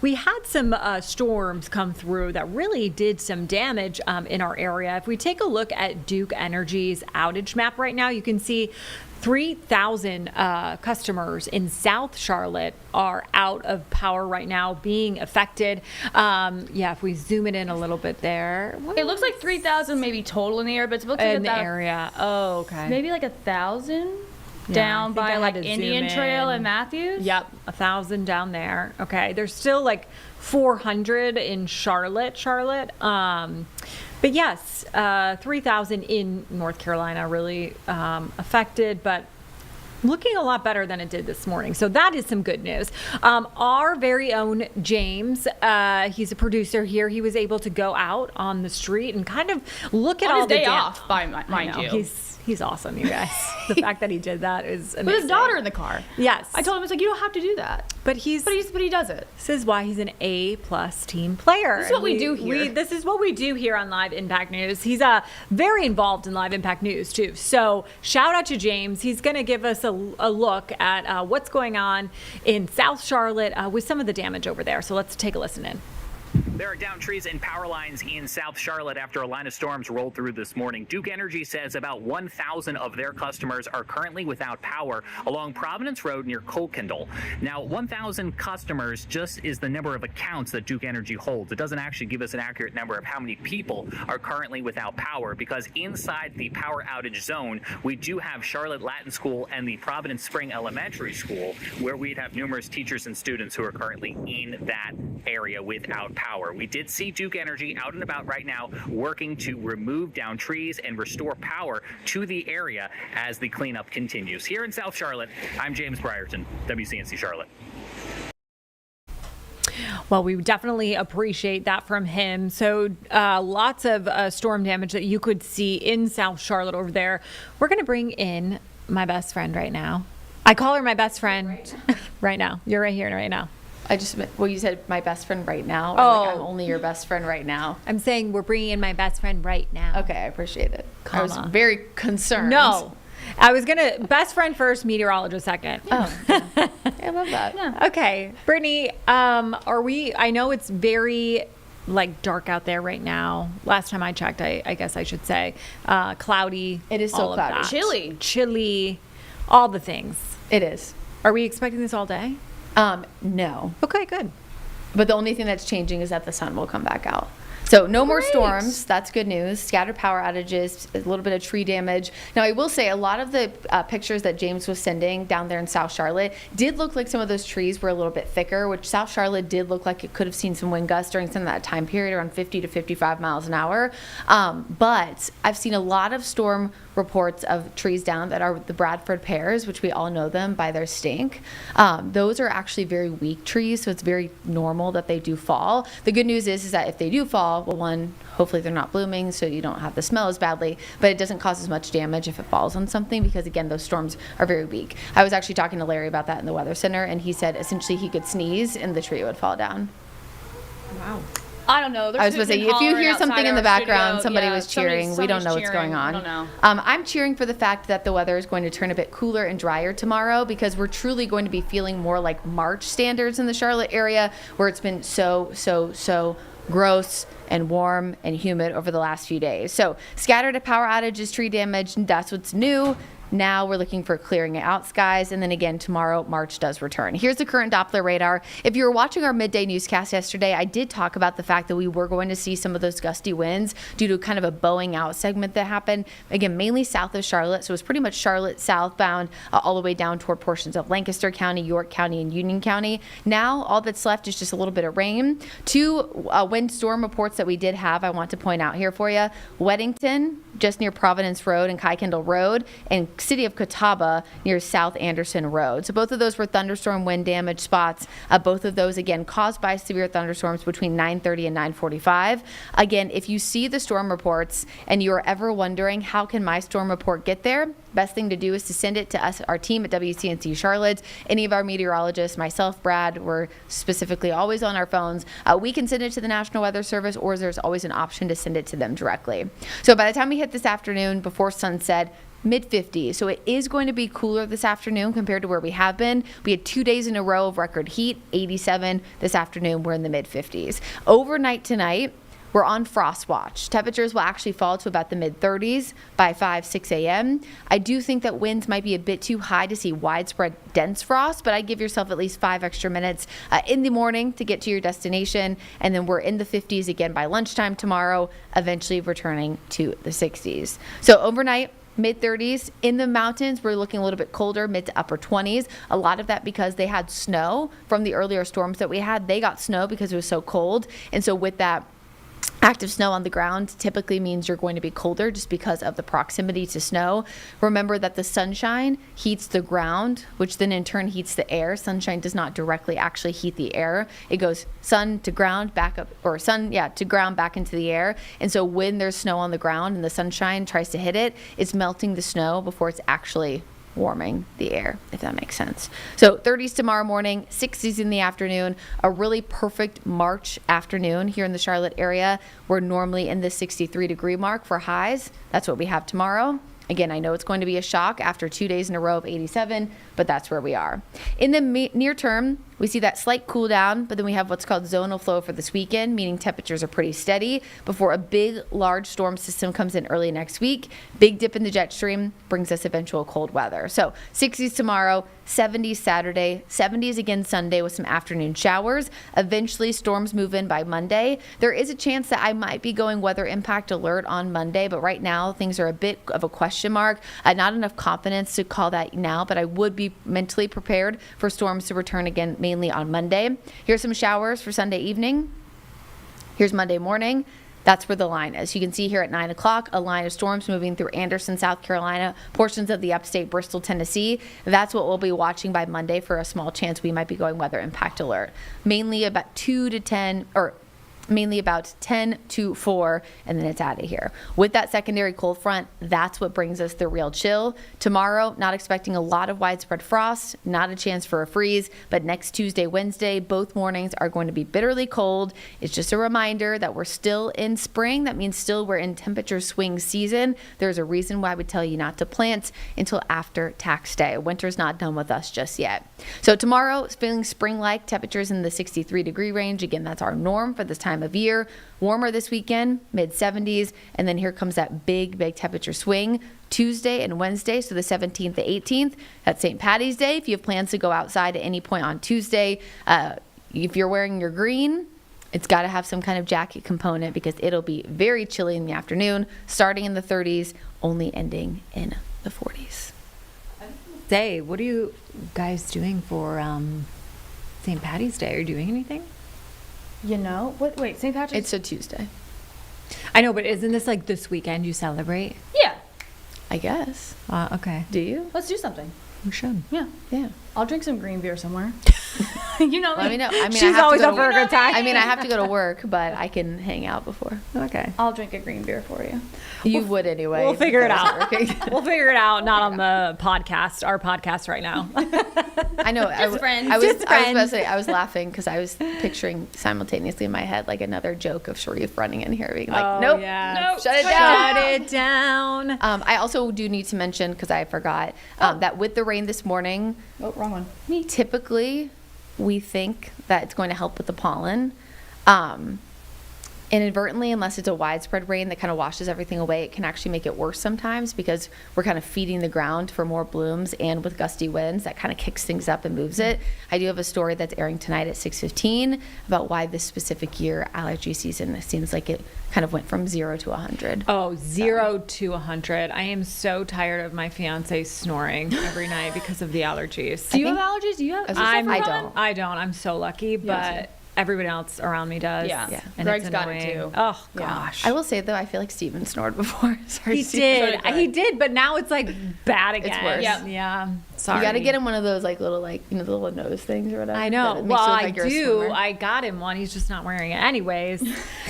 We had some storms come through that really did some damage in our area. If we take a look at Duke Energy's outage map right now, you can see 3,000 customers in South Charlotte are out of power right now, being affected. If we zoom it in a little bit there. It looks like 3,000 maybe total in the area, but it looks like in the area. Oh, okay. Maybe like 1,000 Yeah, down by like Indian Trail and Matthews. Yep, 1,000 down there. Okay, there's still like 400 in Charlotte. But yes, 3,000 in North Carolina really affected, but looking a lot better than it did this morning. So that is some good news. Our very own James, he's a producer here. He was able to go out on the street and kind of look at on all his the day off, mind you. He's awesome, you guys. The fact that he did that is amazing. With his daughter in the car. Yes. I told him, it's like, you don't have to do that. But he does it. This is why he's an A+ team player. This is what we do here. This is what we do here on Live Impact News. He's very involved in Live Impact News too. So shout out to James. He's going to give us a look at what's going on in South Charlotte with some of the damage over there. So let's take a listen in. There are downed trees and power lines in South Charlotte after a line of storms rolled through this morning. Duke Energy says about 1,000 of their customers are currently without power along Providence Road near Colkindle. Now, 1,000 customers just is the number of accounts that Duke Energy holds. It doesn't actually give us an accurate number of how many people are currently without power, because inside the power outage zone, we do have Charlotte Latin School and the Providence Spring Elementary School, where we'd have numerous teachers and students who are currently in that area without power. We did see Duke Energy out and about right now working to remove down trees and restore power to the area as the cleanup continues. Here in South Charlotte, I'm James Brierton, WCNC Charlotte. Well, we definitely appreciate that from him. So lots of storm damage that you could see in South Charlotte over there. We're going to bring in my best friend right now. I call her my best friend right now. You're right here right now. You said my best friend right now. Like I'm only your best friend right now. I'm saying we're bringing in my best friend right now. Okay, I appreciate it. I was very concerned. No, I was gonna best friend first, meteorologist second. Oh, yeah. I love that. Yeah. Okay, Brittany, I know it's very dark out there right now. Last time I checked, I guess I should say, cloudy. It is so cloudy. Chilly, all the things. It is. Are we expecting this all day? No. Okay, good. But the only thing that's changing is that the sun will come back out. So no more storms. That's good news. Scattered power outages, a little bit of tree damage. Now, I will say a lot of the pictures that James was sending down there in South Charlotte did look like some of those trees were a little bit thicker, which South Charlotte did look like it could have seen some wind gusts during some of that time period, around 50 to 55 miles an hour. But I've seen a lot of storm reports of trees down that are the Bradford pears, which we all know them by their stink. Those are actually very weak trees, so it's very normal that they do fall. The good news is that if they do fall, well, one, hopefully they're not blooming, so you don't have the smell as badly, but it doesn't cause as much damage if it falls on something, because again, those storms are very weak. I was actually talking to Larry about that in the Weather Center, and he said essentially he could sneeze and the tree would fall down. Wow. I don't know. I was supposed to say, if you hear something in the background, somebody was cheering. We don't know what's going on. I don't know. I'm cheering for the fact that the weather is going to turn a bit cooler and drier tomorrow, because we're truly going to be feeling more like March standards in the Charlotte area, where it's been so gross and warm and humid over the last few days. So scattered power outages, tree damage, that's what's new. Now we're looking for clearing out skies. And then again, tomorrow, March does return. Here's the current Doppler radar. If you were watching our midday newscast yesterday, I did talk about the fact that we were going to see some of those gusty winds due to kind of a bowing out segment that happened. Again, mainly south of Charlotte. So it was pretty much Charlotte southbound all the way down toward portions of Lancaster County, York County, and Union County. Now all that's left is just a little bit of rain. Two windstorm reports that we did have, I want to point out here for you. Weddington, just near Providence Road and Kuykendall Road, and City of Catawba near South Anderson Road. So both of those were thunderstorm wind damage spots. Both of those, again, caused by severe thunderstorms between 9:30 and 9:45. Again, if you see the storm reports and you are ever wondering how can my storm report get there, best thing to do is to send it to us, our team at WCNC Charlotte. Any of our meteorologists, myself, Brad, we're specifically always on our phones. We can send it to the National Weather Service, or there's always an option to send it to them directly. So by the time we hit this afternoon, before sunset, mid-50s. So it is going to be cooler this afternoon compared to where we have been. We had 2 days in a row of record heat, 87. This afternoon, we're in the mid-50s. Overnight tonight, we're on frost watch. Temperatures will actually fall to about the mid-30s by 6 a.m. I do think that winds might be a bit too high to see widespread dense frost, but I'd give yourself at least 5 extra minutes in the morning to get to your destination. And then we're in the 50s again by lunchtime tomorrow, eventually returning to the 60s. So overnight, mid-30s. In the mountains, we're looking a little bit colder, mid to upper 20s. A lot of that because they had snow from the earlier storms that we had. They got snow because it was so cold. And so with that, active snow on the ground typically means you're going to be colder just because of the proximity to snow. Remember that the sunshine heats the ground, which then in turn heats the air. Sunshine does not directly actually heat the air. It goes sun to ground back up, or sun, to ground back into the air. And so when there's snow on the ground and the sunshine tries to hit it, it's melting the snow before it's actually warming the air, if that makes sense. So 30s tomorrow morning, 60s in the afternoon, a really perfect March afternoon here in the Charlotte area. We're normally in the 63-degree mark for highs. That's what we have tomorrow. Again, I know it's going to be a shock after 2 days in a row of 87, but that's where we are. In the near term, we see that slight cool down, but then we have what's called zonal flow for this weekend, meaning temperatures are pretty steady before a big, large storm system comes in early next week. Big dip in the jet stream brings us eventual cold weather. So 60s tomorrow, 70s Saturday, 70s again Sunday with some afternoon showers. Eventually, storms move in by Monday. There is a chance that I might be going weather impact alert on Monday, but right now things are a bit of a question mark. Not enough confidence to call that now, but I would be mentally prepared for storms to return again, mainly on Monday. Here's some showers for Sunday evening. Here's Monday morning. That's where the line is. You can see here at 9 o'clock, a line of storms moving through Anderson, South Carolina, portions of the upstate Bristol, Tennessee. That's what we'll be watching by Monday for a small chance we might be going weather impact alert. Mainly about 10 to 4, and then it's out of here. With that secondary cold front, that's what brings us the real chill. Tomorrow, not expecting a lot of widespread frost, not a chance for a freeze, but next Tuesday, Wednesday, both mornings are going to be bitterly cold. It's just a reminder that we're still in spring. That means still we're in temperature swing season. There's a reason why we tell you not to plant until after tax day. Winter's not done with us just yet. So tomorrow, it's feeling spring-like, temperatures in the 63-degree range. Again, that's our norm for this time of year. Warmer this weekend, mid-70s, and then here comes that big temperature swing Tuesday and Wednesday, so the 17th to 18th. That's St. Patty's Day. If you have plans to go outside at any point on Tuesday, if you're wearing your green, it's got to have some kind of jacket component because it'll be very chilly in the afternoon, starting in the 30s, only ending in the 40s. Say, what are you guys doing for St. Patty's Day? Are you doing anything? You know what? Wait, St. Patrick's. It's a Tuesday. I know, but isn't this like this weekend you celebrate? Yeah. I guess. Okay. Do you? Let's do something. We should. Yeah. Yeah. I'll drink some green beer somewhere. You know me. Let me know. I mean, She's I have always to up for a good time. I mean, I have to go to work, but I can hang out before. Okay. I'll drink a green beer for you. You would anyway. We'll figure it if I was out. working. We'll figure it out. Not on the podcast, our podcast right now. I know. Just friends. I was Just about to friends. say, I was laughing because I was picturing simultaneously in my head like another joke of Sharif running in here being like, nope, yeah. shut it down. Shut it down. I also do need to mention, because I forgot, that with the rain this morning, Oh, wrong one. typically we think that it's going to help with the pollen. Inadvertently, unless it's a widespread rain that kind of washes everything away, it can actually make it worse sometimes because we're kind of feeding the ground for more blooms, and with gusty winds, that kind of kicks things up and moves it. I do have a story that's airing tonight at 6:15 about why this specific year allergy season, it seems like it kind of went from 0 to 100. Oh, 0 to 100. I am so tired of my fiance snoring every night because of the allergies. Do you have allergies? Do you have? I was gonna say, I don't. I don't. I'm so lucky, but everybody else around me does. Yeah. Yeah. And Greg's it's got it annoying. too. Oh Yeah. gosh. I will say though, I feel like Steven snored before. Sorry, He Steven. did. He did, but now it's like bad again. worse. Yep. Yeah. Sorry. You got to get him one of those like little the little nose things or whatever. I know. that makes Well, you look I like you're a do. swimmer. I got him one. He's just not wearing it. Anyways,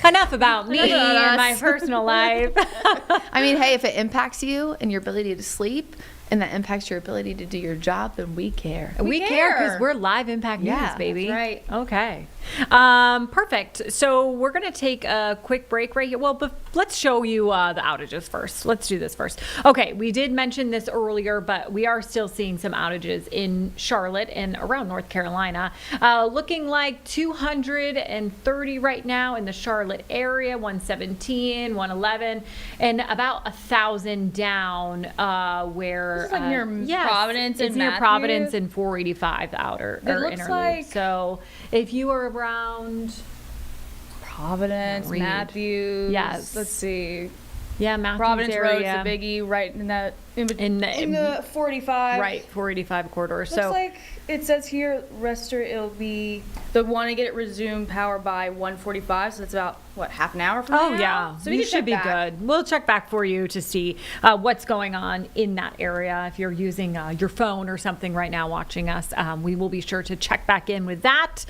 enough about me Enough about and my us. personal life. I mean, hey, if it impacts you and your ability to sleep, and that impacts your ability to do your job, then we care. We care because care. we're live impact news, Yeah, baby. that's right. Okay. Perfect. So we're going to take a quick break right here. Well, but let's show you the outages first. Let's do this first. Okay. We did mention this earlier, but we are still seeing some outages in Charlotte and around North Carolina. Looking like 230 right now in the Charlotte area, 117, 111, and about 1,000 down where This is like near Providence it's and near Matthews. Providence and 485 the outer It or looks interlude. like- So if you are around, Providence, Reed. Matthews. Yes. Let's see. yeah, Matthews Providence Road's area, the biggie, right in that in In the 45. right 485 corridor. Looks So like it says here, it'll be the one to get it resumed power by 1:45. So that's about what, half an hour from now. oh yeah, So we you can should check be back. good. We'll check back for you to see what's going on in that area. If you're using your phone or something right now watching us, we will be sure to check back in with that.